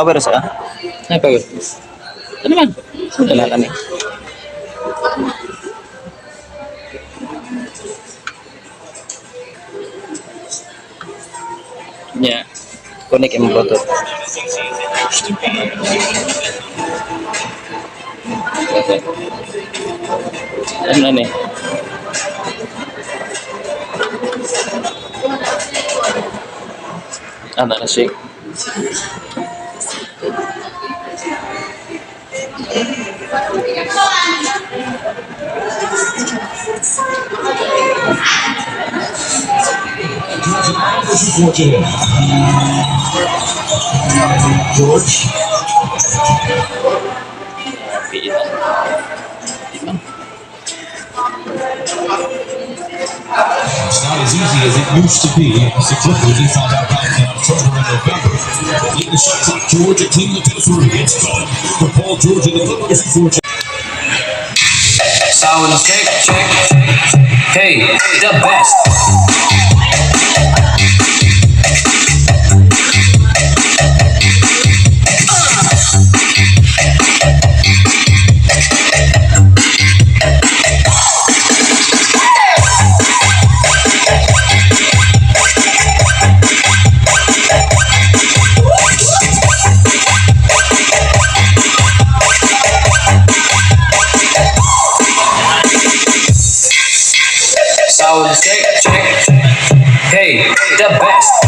Power sa ka? Ay, pagod. Ano man? Wala ka ni. Yeah. Connect yung Bluetooth. Ano na eh? Ano na shake? George. It's not as easy as it used to be. The Clippers, we found out back in October and November. Lead the shot clock, George, a team that goes through. It's done. For Paul George and the Clippers before. Sound check. Hey, the best. Sound check. Hey, the best.